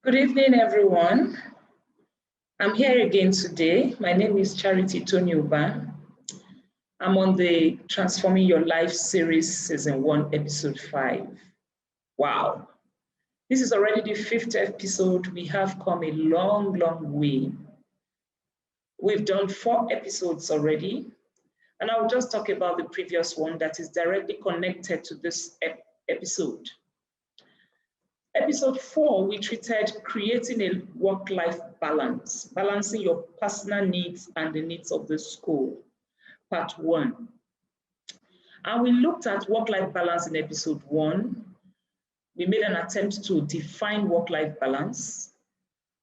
Good evening, everyone. I'm here again today. My name is Charity Tony-Ubah. I'm on the Transforming Your Life series, season 1, episode 5. Wow. This is already the 5th episode. We have come a long, long way. We've done 4 episodes already, and I'll just talk about the previous one that is directly connected to this episode. Episode 4, we treated creating a work-life balance, balancing your personal needs and the needs of the school, part 1. And we looked at work-life balance in episode 1. We made an attempt to define work-life balance.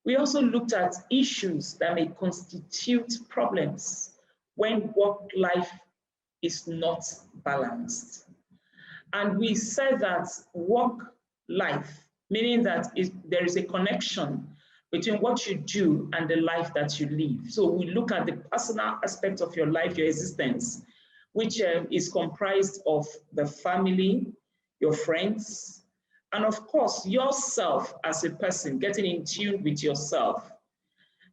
We also looked at issues that may constitute problems when work-life is not balanced. And we said that work-life, meaning that there is a connection between what you do and the life that you live. So we look at the personal aspect of your life, your existence, which is comprised of the family, your friends, and of course, yourself as a person, getting in tune with yourself.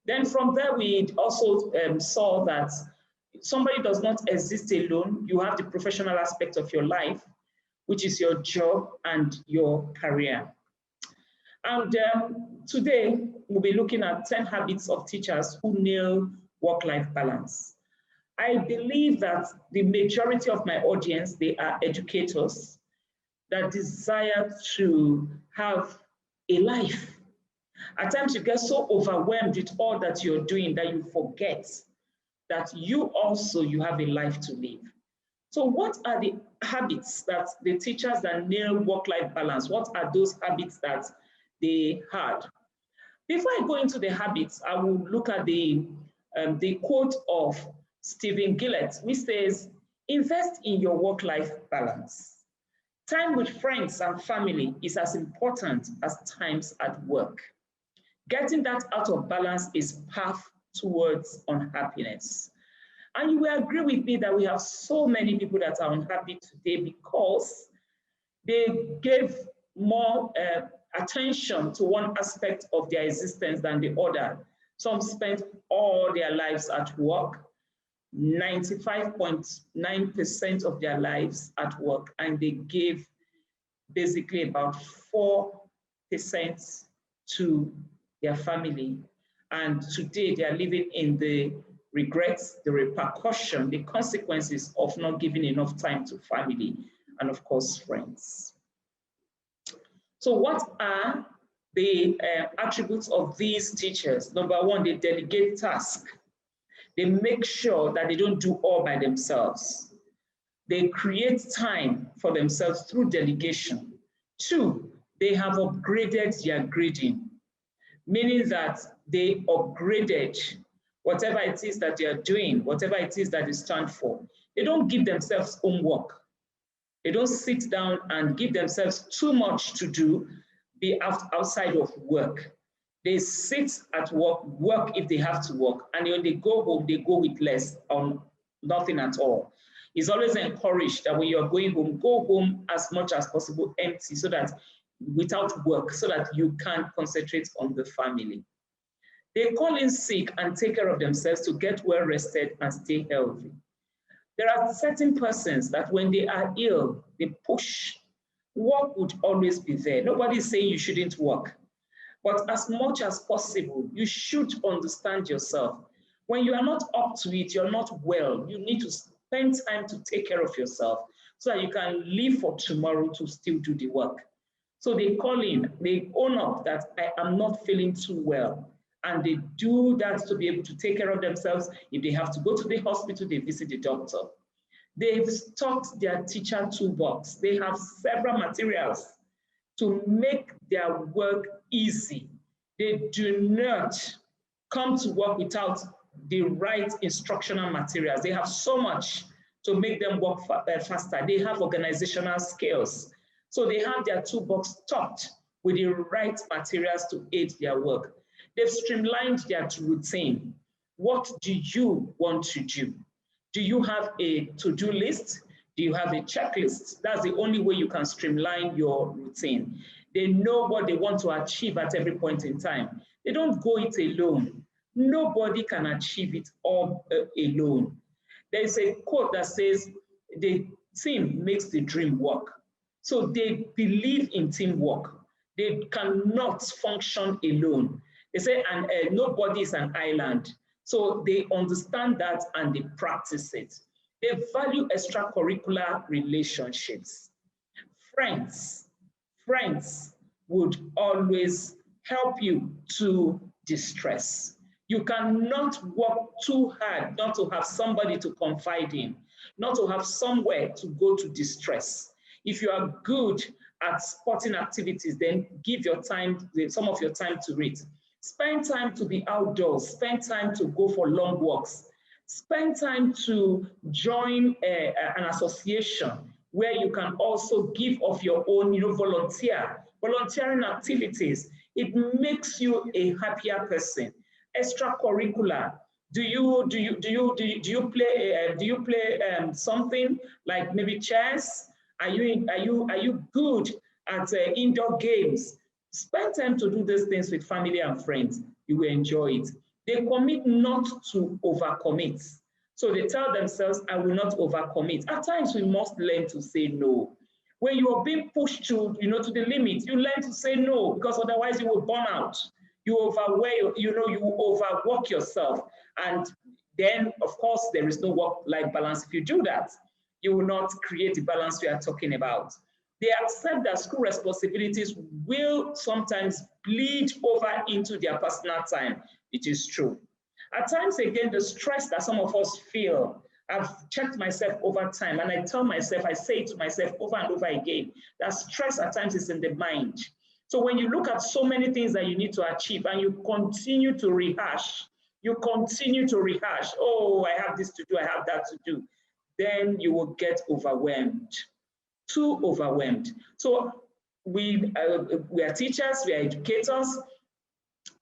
Then from there, we also saw that somebody does not exist alone. You have the professional aspect of your life, which is your job and your career. And today, we'll be looking at 10 habits of teachers who nail work-life balance. I believe that the majority of my audience, they are educators that desire to have a life. At times, you get so overwhelmed with all that you're doing that you forget that you have a life to live. So what are the habits that the teachers that nail work-life balance, what are those habits that they had? Before I go into the habits, I will look at the quote of Stephen Gillett, which says, invest in your work-life balance. Time with friends and family is as important as times at work. Getting that out of balance is path towards unhappiness. And you will agree with me that we have so many people that are unhappy today because they gave more attention to one aspect of their existence than the other. Some spent all their lives at work, 95.9% of their lives at work, and they gave basically about 4% to their family. And today they are living in the regrets, the repercussion, the consequences of not giving enough time to family and of course friends. So what are the attributes of these teachers? Number 1, they delegate tasks. They make sure that they don't do all by themselves. They create time for themselves through delegation. 2, they have upgraded their grading, meaning that they upgraded whatever it is that they are doing, whatever it is that they stand for. They don't give themselves homework. They don't sit down and give themselves too much to do, be outside of work. They sit at work, work if they have to work, and when they go home, they go with less or nothing at all. It's always encouraged that when you're going home, go home as much as possible empty, so that without work, so that you can concentrate on the family. They call in sick and take care of themselves to get well rested and stay healthy. There are certain persons that when they are ill, they push. Work would always be there. Nobody is saying you shouldn't work. But as much as possible, you should understand yourself. When you are not up to it, you're not well, you need to spend time to take care of yourself so that you can live for tomorrow to still do the work. So they call in, they own up that I am not feeling too well. And they do that to be able to take care of themselves. If they have to go to the hospital, they visit the doctor. They've stocked their teacher toolbox. They have several materials to make their work easy. They do not come to work without the right instructional materials. They have so much to make them work faster. They have organizational skills. So they have their toolbox stocked with the right materials to aid their work. They've streamlined their routine. What do you want to do? Do you have a to-do list? Do you have a checklist? That's the only way you can streamline your routine. They know what they want to achieve at every point in time. They don't go it alone. Nobody can achieve it all alone. There is a quote that says, the team makes the dream work. So they believe in teamwork. They cannot function alone. They say, and nobody is an island. So they understand that and they practice it. They value extracurricular relationships. Friends would always help you to distress. You cannot work too hard not to have somebody to confide in, not to have somewhere to go to distress. If you are good at sporting activities, then give your time, some of your time to it. Spend time to be outdoors, spend time to go for long walks, spend time to join an association where you can also give of your own, volunteering activities. It makes you a happier person. Extracurricular. Do you play something like maybe chess? Are you good at indoor games? Spend time to do these things with family and friends. You will enjoy it. They commit not to overcommit. So they tell themselves, I will not overcommit. At times, we must learn to say no. When you are being pushed to the limit, you learn to say no, because otherwise you will burn out. You overwork yourself. And then, of course, there is no work-life balance. If you do that, you will not create the balance we are talking about. They accept that school responsibilities will sometimes bleed over into their personal time. It is true. At times, again, the stress that some of us feel, I've checked myself over time, and I say to myself over and over again, that stress at times is in the mind. So when you look at so many things that you need to achieve and you continue to rehash, oh, I have this to do, I have that to do, then you will get overwhelmed, too overwhelmed. So we are teachers, we are educators.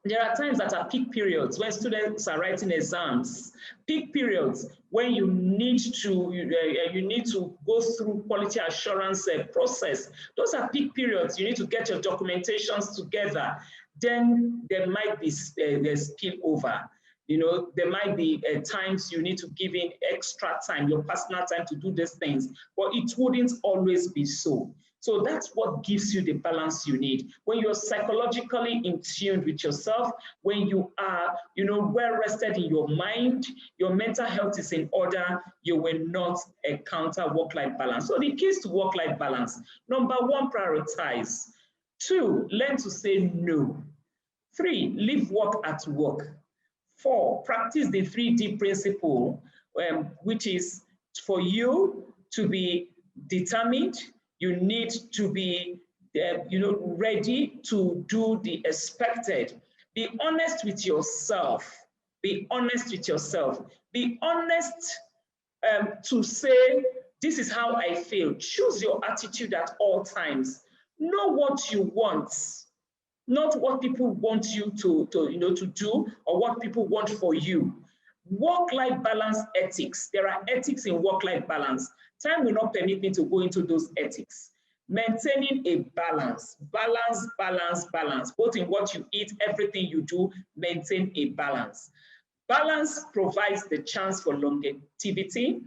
There are times that are peak periods when students are writing exams, peak periods when you need to go through quality assurance process. Those are peak periods. You need to get your documentations together. Then there might be spillover. There might be times you need to give in extra time, your personal time to do these things, but it wouldn't always be so. So that's what gives you the balance you need. When you're psychologically in tune with yourself, when you are, well rested in your mind, your mental health is in order, you will not encounter work-life balance. So the keys to work-life balance: number 1, prioritize. 2, learn to say no. 3, leave work at work. 4, practice the 3D principle, which is for you to be determined. You need to be, ready to do the expected. Be honest with yourself. Be honest with yourself. Be honest to say, this is how I feel. Choose your attitude at all times. Know what you want, not what people want you to do or what people want for you. Work-life balance ethics. There are ethics in work-life balance. Time will not permit me to go into those ethics. Maintaining a balance, both in what you eat, everything you do, maintain a balance. Balance provides the chance for longevity.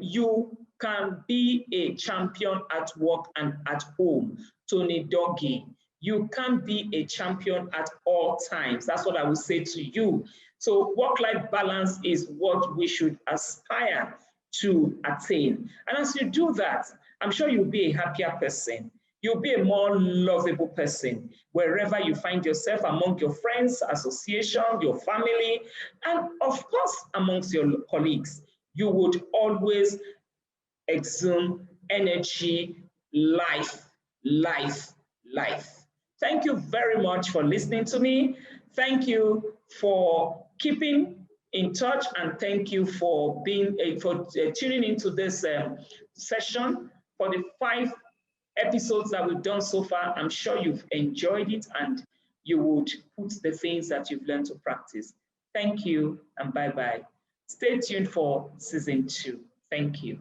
You can be a champion at work and at home. Tony-Ubah, you can be a champion at all times. That's what I would say to you. So work-life balance is what we should aspire to attain. And as you do that, I'm sure you'll be a happier person. You'll be a more lovable person wherever you find yourself, among your friends, association, your family, and of course, amongst your colleagues. You would always exude energy, life. Thank you very much for listening to me. Thank you for keeping in touch, and thank you for tuning into this session. For the 5 episodes that we've done so far, I'm sure you've enjoyed it and you would put the things that you've learned to practice. Thank you and bye-bye. Stay tuned for season 2. Thank you.